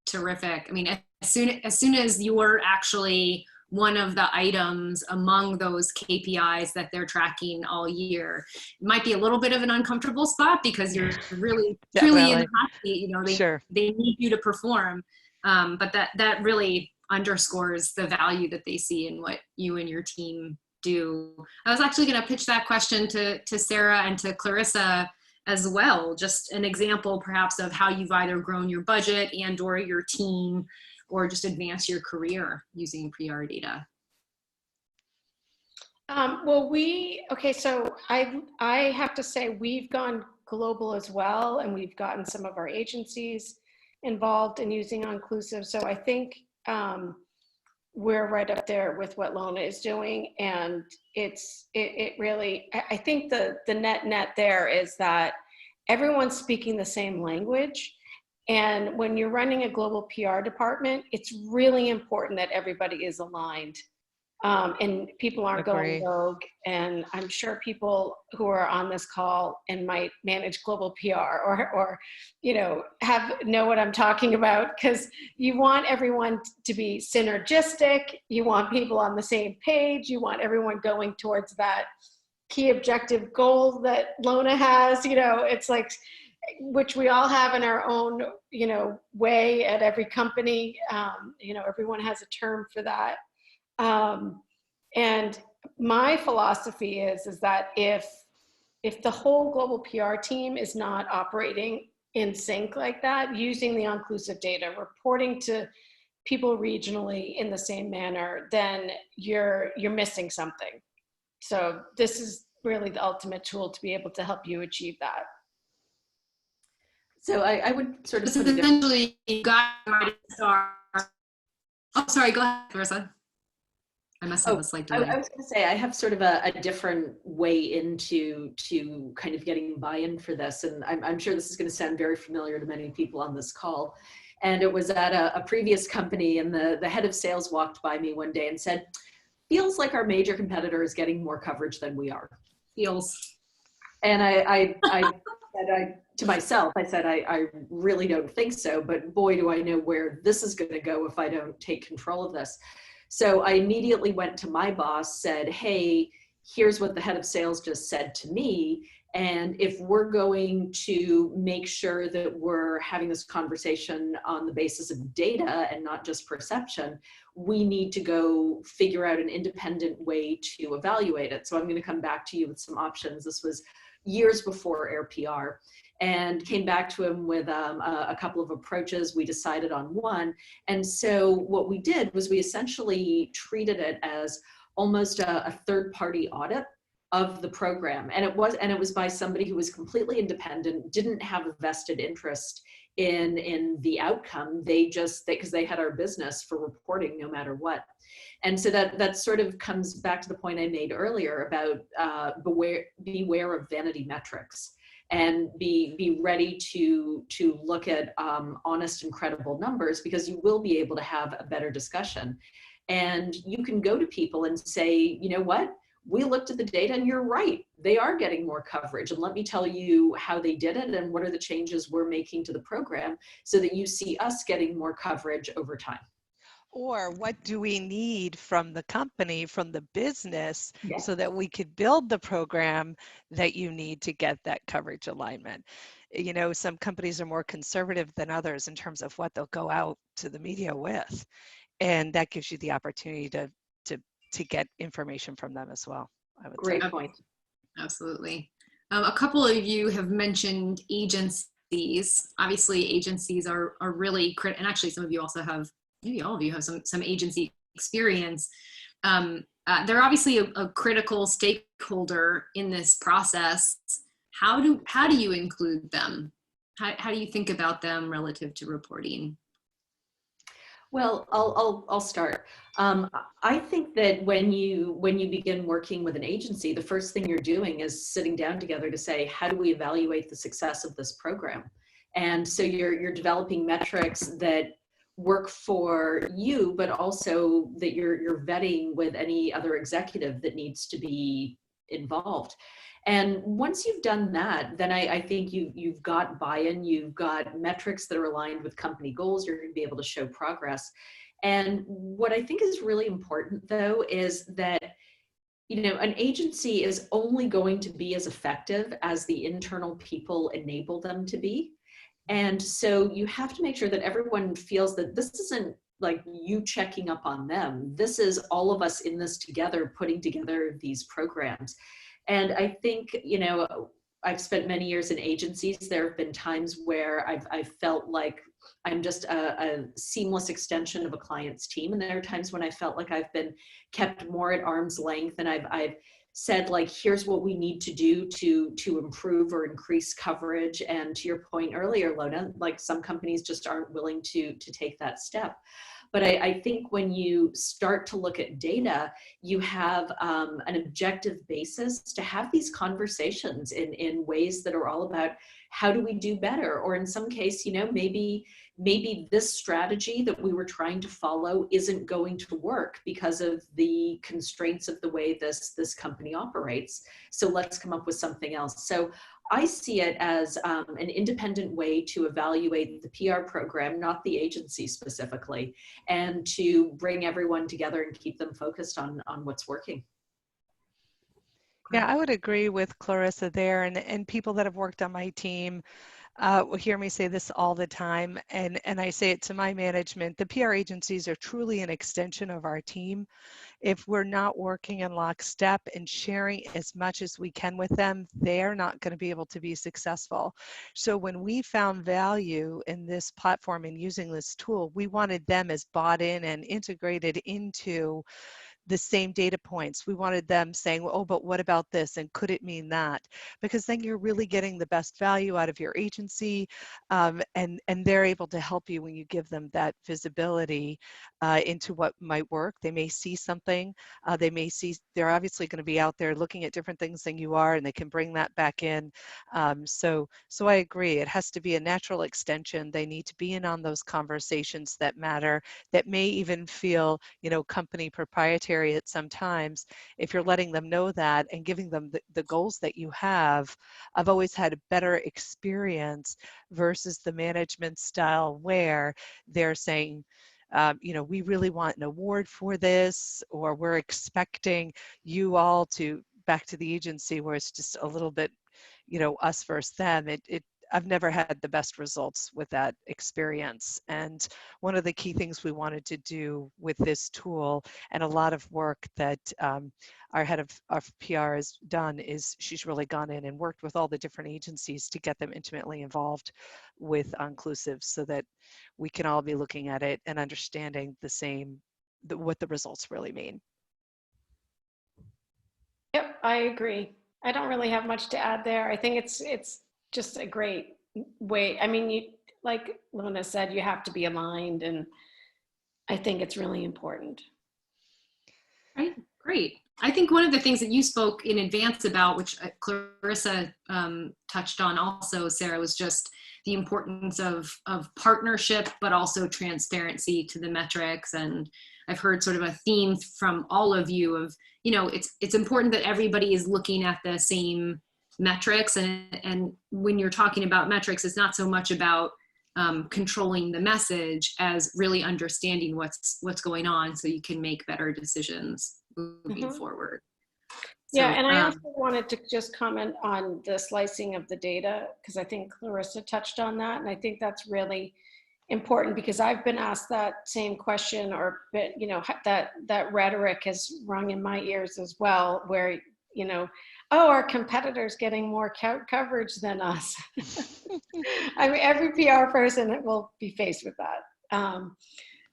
terrific. I mean, as soon as you're actually one of the items among those KPIs that they're tracking all year, it might be a little bit of an uncomfortable spot because you're really truly in the hot seat. You know, they need you to perform, but that really underscores the value that they see in what you and your team do. I was actually going to pitch that question to Sarah and to Clarissa as well. Just an example perhaps of how you've either grown your budget and or your team, or just advance your career using PR data. So I have to say we've gone global as well, and we've gotten some of our agencies involved in using Inclusive. So I think we're right up there with what Lona is doing, and it really, I think the net there is that everyone's speaking the same language. And when you're running a global PR department, it's really important that everybody is aligned, and people aren't going rogue. And I'm sure people who are on this call and might manage global PR or know what I'm talking about, because you want everyone to be synergistic. You want people on the same page. You want everyone going towards that key objective goal that Lona has. It's like, which we all have in our own, way at every company. Everyone has a term for that. And my philosophy is that if the whole global PR team is not operating in sync like that, using the inclusive data, reporting to people regionally in the same manner, then you're missing something. So this is really the ultimate tool to be able to help you achieve that. So I would sort of put it essentially you got to start. Oh, sorry, go ahead, Clarissa. I must have a slight delay. I was going to say I have sort of a different way into kind of getting buy-in for this, and I'm sure this is going to sound very familiar to many people on this call. And it was at a previous company, and the head of sales walked by me one day and said, "Feels like our major competitor is getting more coverage than we are." Feels. And I said to myself, I said, I really don't think so, but boy, do I know where this is going to go if I don't take control of this. So I immediately went to my boss, said, "Hey, here's what the head of sales just said to me. And if we're going to make sure that we're having this conversation on the basis of data and not just perception, we need to go figure out an independent way to evaluate it. So I'm going to come back to you with some options." This was years before Air PR, and came back to him with a couple of approaches. We decided on one. And so what we did was we essentially treated it as almost a third-party audit of the program. And it was by somebody who was completely independent, didn't have a vested interest in the outcome. Because they had our business for reporting no matter what. And so that sort of comes back to the point I made earlier about beware of vanity metrics, and be ready to look at honest and credible numbers, because you will be able to have a better discussion. And you can go to people and say, "You know what? We looked at the data and you're right. They are getting more coverage. And let me tell you how they did it and what are the changes we're making to the program so that you see us getting more coverage over time." Or what do we need from the company, from the business, Yeah. so that we could build the program that you need to get that coverage alignment? Some companies are more conservative than others in terms of what they'll go out to the media with. And that gives you the opportunity to get information from them as well, I would say. Great point. Absolutely. A couple of you have mentioned agencies agencies. Obviously, agencies are really critical, and actually some of you also have, maybe all of you have some agency experience. They're obviously a critical stakeholder in this process. How do you include them? How do you think about them relative to reporting? Well, I'll start. I think that when you begin working with an agency, the first thing you're doing is sitting down together to say, how do we evaluate the success of this program? And so you're developing metrics that work for you, but also that you're vetting with any other executive that needs to be involved. And once you've done that, then I think you've got buy-in, you've got metrics that are aligned with company goals, you're going to be able to show progress. And what I think is really important, though, is that an agency is only going to be as effective as the internal people enable them to be. And so you have to make sure that everyone feels that this isn't like you checking up on them. This is all of us in this together, putting together these programs. And I think, I've spent many years in agencies. There have been times where I've felt like I'm just a seamless extension of a client's team. And there are times when I felt like I've been kept more at arm's length, and I've said, like, here's what we need to do to improve or increase coverage. And to your point earlier, Lona, like, some companies just aren't willing to take that step. But I think when you start to look at data, you have an objective basis to have these conversations in ways that are all about how do we do better? Or in some case, maybe this strategy that we were trying to follow isn't going to work because of the constraints of the way this company operates. So let's come up with something else. So I see it as an independent way to evaluate the PR program, not the agency specifically, and to bring everyone together and keep them focused on what's working. Yeah, I would agree with Clarissa there, and people that have worked on my team will hear me say this all the time, and I say it to my management. The PR agencies are truly an extension of our team. If we're not working in lockstep and sharing as much as we can with them, they're not going to be able to be successful. So when we found value in this platform and using this tool, we wanted them as bought in and integrated into the same data points. We wanted them saying, oh, but what about this? And could it mean that? Because then you're really getting the best value out of your agency, and they're able to help you when you give them that visibility into what might work. They may see something, they're obviously going to be out there looking at different things than you are, and they can bring that back in. So I agree, it has to be a natural extension. They need to be in on those conversations that matter, that may even feel, company proprietary at some times. If you're letting them know that and giving them the goals that you have, I've always had a better experience versus the management style where they're saying, we really want an award for this, or we're expecting you all to, back to the agency where it's just a little bit, us versus them. I've never had the best results with that experience. And one of the key things we wanted to do with this tool, and a lot of work that our head of PR has done, is she's really gone in and worked with all the different agencies to get them intimately involved with Onclusive, so that we can all be looking at it and understanding what the results really mean. Yep, I agree. I don't really have much to add there. I think it's just a great way. I mean, like Lona said, you have to be aligned, and I think it's really important. Right, great. I think one of the things that you spoke in advance about, which Clarissa touched on also, Sarah, was just the importance of partnership, but also transparency to the metrics. And I've heard sort of a theme from all of you of, it's important that everybody is looking at the same metrics. And when you're talking about metrics, it's not so much about controlling the message as really understanding what's going on, so you can make better decisions moving forward. Yeah, and I also wanted to just comment on the slicing of the data, because I think Clarissa touched on that, and I think that's really important, because I've been asked that same question, or that rhetoric has rung in my ears as well, where oh, our competitors getting more coverage than us. I mean, every PR person will be faced with that.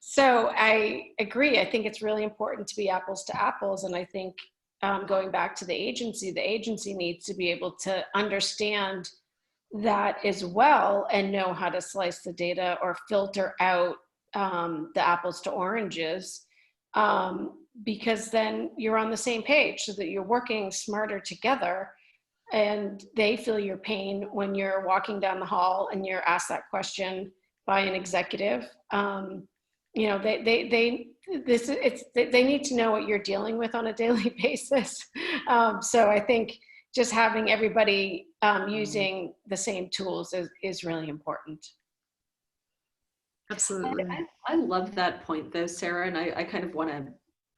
So I agree. I think it's really important to be apples to apples. And I think going back to the agency needs to be able to understand that as well and know how to slice the data or filter out the apples to oranges, because then you're on the same page so that you're working smarter together and they feel your pain when you're walking down the hall and you're asked that question by an executive. You know, they need to know what you're dealing with on a daily basis. So I think just having everybody using the same tools is really important. Absolutely. I love that point though, Sarah, and I kind of want to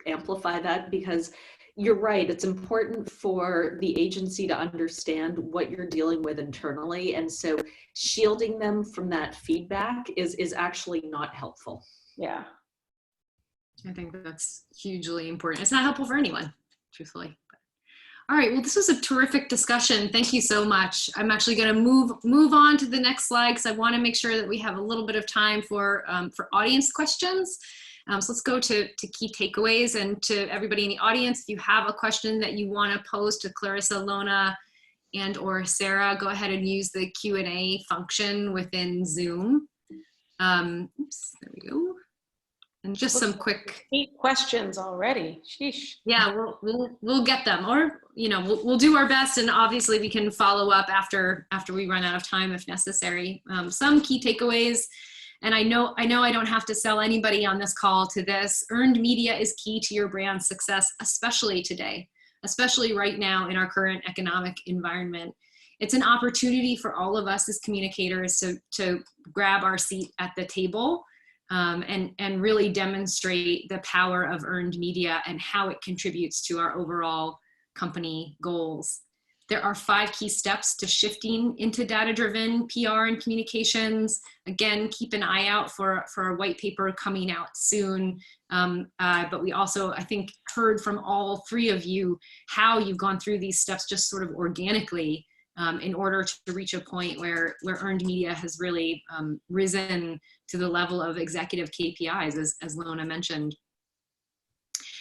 amplify that because you're right. It's important for the agency to understand what you're dealing with internally. And so shielding them from that feedback is actually not helpful. Yeah. I think that's hugely important. It's not helpful for anyone, truthfully. All right, well, this was a terrific discussion. Thank you so much. I'm actually going to move on to the next slide because I want to make sure that we have a little bit of time for audience questions. So let's go to key takeaways, and to everybody in the audience, if you have a question that you want to pose to Clarissa, Lona, and or Sarah, go ahead and use the Q&A function within Zoom. Oops, there we go. And just some quick 8 questions already. Sheesh. Yeah, we'll get them, or we'll do our best, and obviously we can follow up after we run out of time if necessary. Some key takeaways, and I know I don't have to sell anybody on this call to this. Earned media is key to your brand's success, especially today, especially right now in our current economic environment. It's an opportunity for all of us as communicators to grab our seat at the table. And really demonstrate the power of earned media and how it contributes to our overall company goals. There are 5 key steps to shifting into data-driven PR and communications. Again, keep an eye out for a white paper coming out soon. But we also, I think, heard from all 3 of you how you've gone through these steps just sort of organically in order to reach a point where earned media has really risen to the level of executive KPIs, as Lona mentioned.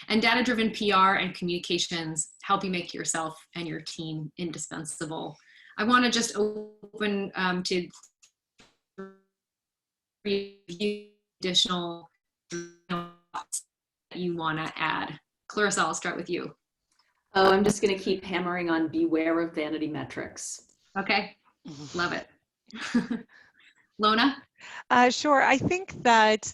And data-driven PR and communications help you make yourself and your team indispensable. I want to just open to review additional thoughts that you want to add. Clarissa, I'll start with you. Oh, I'm just going to keep hammering on beware of vanity metrics. Okay, love it. Lona? Sure. I think that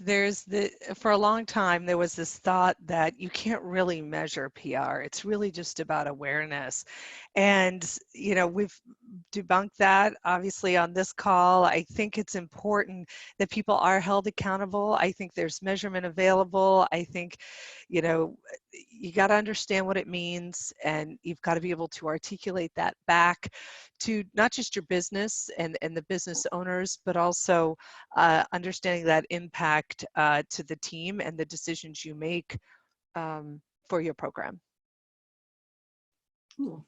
for a long time, there was this thought that you can't really measure PR. It's really just about awareness. And, we've debunked that obviously on this call. I think it's important that people are held accountable. I think there's measurement available. I think, you got to understand what it means, and you've got to be able to articulate that back to not just your business and the business owners, but also understanding that impact to the team and the decisions you make for your program. Cool.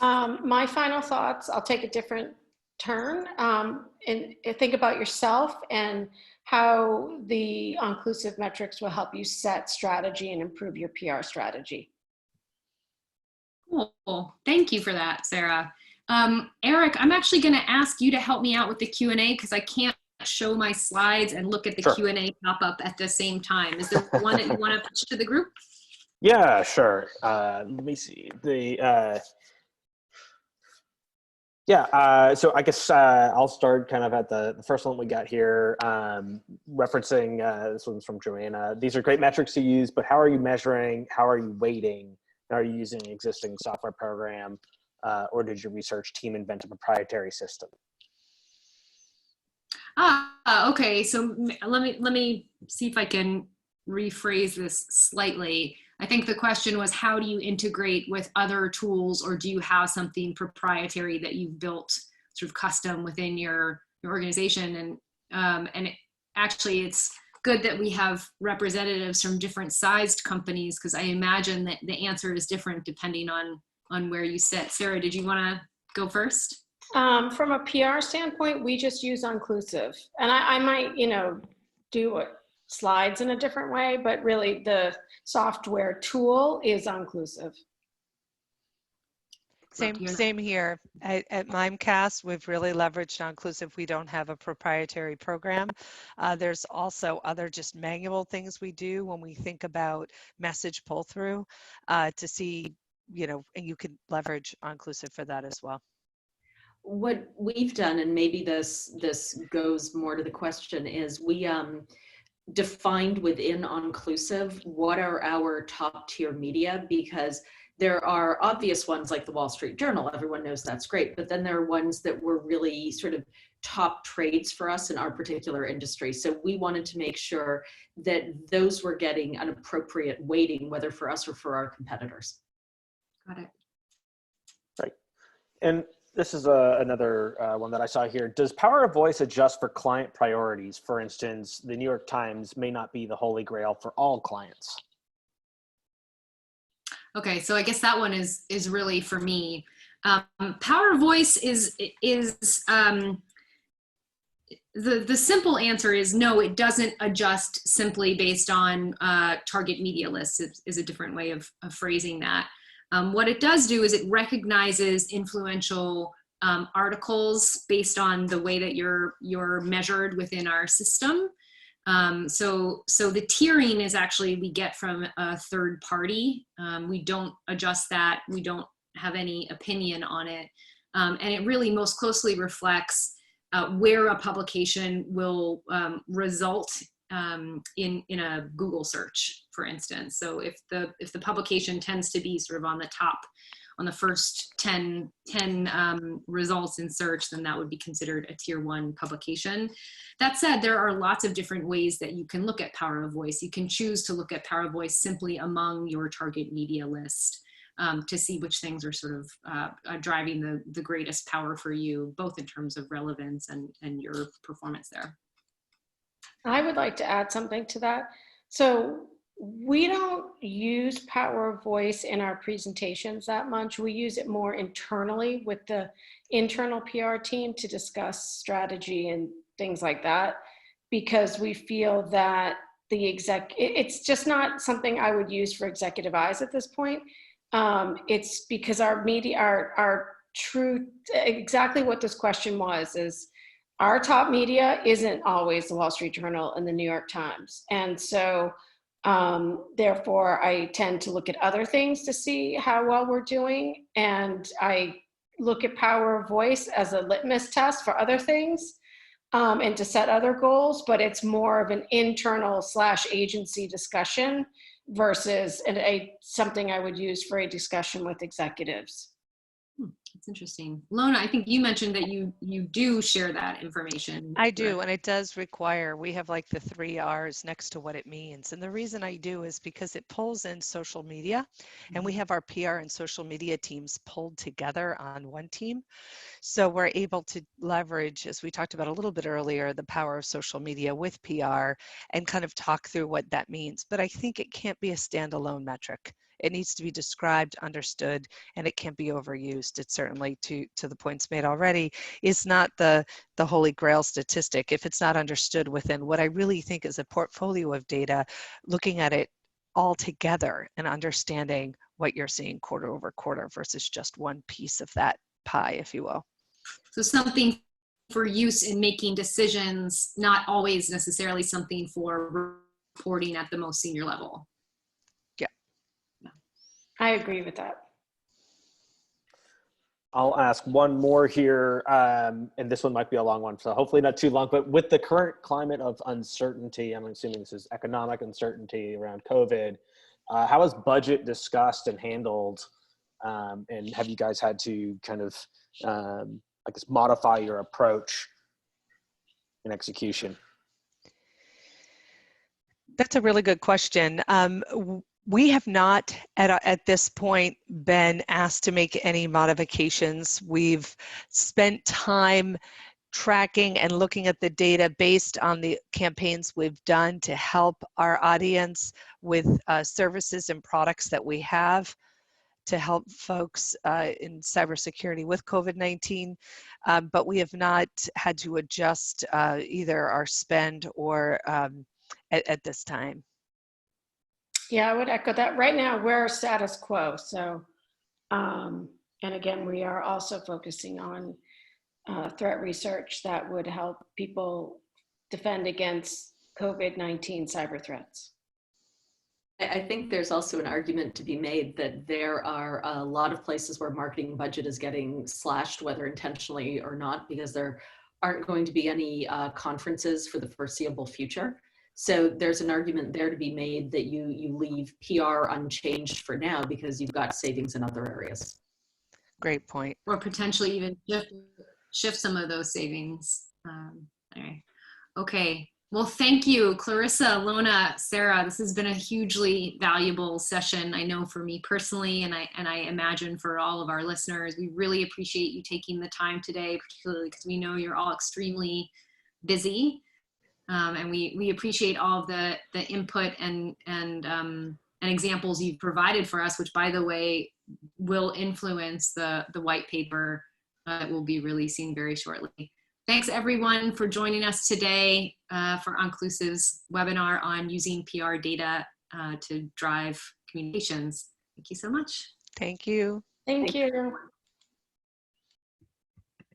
My final thoughts, I'll take a different turn and think about yourself and how the inclusive metrics will help you set strategy and improve your PR strategy. Cool. Thank you for that, Sarah. Eric, I'm actually going to ask you to help me out with the Q&A because I can't show my slides and look at the Q&A pop up at the same time. Is there one that you want to pitch to the group? Yeah, sure. Let me see. So I guess I'll start kind of at the first one we got here, referencing, this one's from Joanna. These are great metrics to use, but how are you measuring? How are you weighting? Are you using an existing software program, or did your research team invent a proprietary system? Okay. So let me see if I can rephrase this slightly. I think the question was, how do you integrate with other tools, or do you have something proprietary that you've built sort of custom within your organization? And actually, it's good that we have representatives from different sized companies, because I imagine that the answer is different depending on where you sit. Sarah, did you want to go first? From a PR standpoint, we just use inclusive, and I might, do slides in a different way, but really the software tool is inclusive. Same here. At Mimecast, we've really leveraged inclusive. We don't have a proprietary program. There's also other just manual things we do when we think about message pull through to see, and you can leverage inclusive for that as well. What we've done, and maybe this goes more to the question, is we defined within inclusive what are our top tier media, because there are obvious ones like the Wall Street Journal. Everyone knows that's great, but then there are ones that were really sort of top trades for us in our particular industry. So we wanted to make sure that those were getting an appropriate weighting, whether for us or for our competitors. Got it. Right. And this is another one that I saw here. Does power of voice adjust for client priorities? For instance, the New York Times may not be the holy grail for all clients. Okay, so I guess that one is really for me. Power of voice is the simple answer is no, it doesn't adjust simply based on target media lists. Is a different way of phrasing that. What it does do is it recognizes influential articles based on the way that you're measured within our system. So the tiering is actually we get from a third party. We don't adjust that. We don't have any opinion on it. And it really most closely reflects where a publication will result in a Google search, for instance. So if the publication tends to be sort of on the top, on the first 10 results in search, then that would be considered a tier 1 publication. That said, there are lots of different ways that you can look at power of voice. You can choose to look at power of voice simply among your target media list to see which things are sort of driving the greatest power for you, both in terms of relevance and your performance there. I would like to add something to that. So we don't use power of voice in our presentations that much. We use it more internally with the internal PR team to discuss strategy and things like that, because we feel that it's just not something I would use for executive eyes at this point. It's because our media, our true, exactly what this question was, is our top media isn't always the Wall Street Journal and the New York Times. And so therefore, I tend to look at other things to see how well we're doing. And I look at power of voice as a litmus test for other things and to set other goals, but it's more of an internal / agency discussion versus something I would use for a discussion with executives. That's interesting. Lona, I think you mentioned that you do share that information. I do, and it does require, we have like the 3 R's next to what it means. And the reason I do is because it pulls in social media, and we have our PR and social media teams pulled together on one team. So we're able to leverage, as we talked about a little bit earlier, the power of social media with PR and kind of talk through what that means. But I think it can't be a standalone metric. It needs to be described, understood, and it can't be overused. It's certainly, to the points made already, is not the holy grail statistic if it's not understood within what I really think is a portfolio of data, looking at it all together and understanding what you're seeing quarter over quarter versus just one piece of that pie, if you will. So something for use in making decisions, not always necessarily something for reporting at the most senior level. I agree with that. I'll ask one more here, and this one might be a long one, so hopefully not too long, but with the current climate of uncertainty, I'm assuming this is economic uncertainty around COVID, how is budget discussed and handled, and have you guys had to kind of, I guess, modify your approach in execution? That's a really good question. We have not at this point been asked to make any modifications. We've spent time tracking and looking at the data based on the campaigns we've done to help our audience with services and products that we have. to help folks in cybersecurity with COVID-19, but we have not had to adjust either our spend or at this time. Yeah, I would echo that. Right now, we're status quo. So, and again, we are also focusing on threat research that would help people defend against COVID-19 cyber threats. I think there's also an argument to be made that there are a lot of places where marketing budget is getting slashed, whether intentionally or not, because there aren't going to be any conferences for the foreseeable future. So there's an argument there to be made that you leave PR unchanged for now because you've got savings in other areas. Great point. Or potentially even shift some of those savings. Anyway. Okay. Well, thank you, Clarissa, Lona, Sarah. This has been a hugely valuable session, I know, for me personally, and I imagine for all of our listeners. We really appreciate you taking the time today, particularly because we know you're all extremely busy, and we appreciate all of the input and examples you've provided for us, which, by the way, will influence the white paper that we'll be releasing very shortly. Thanks everyone for joining us today for Onclusive's webinar on using PR data to drive communications. Thank you so much. Thank you. Thank you.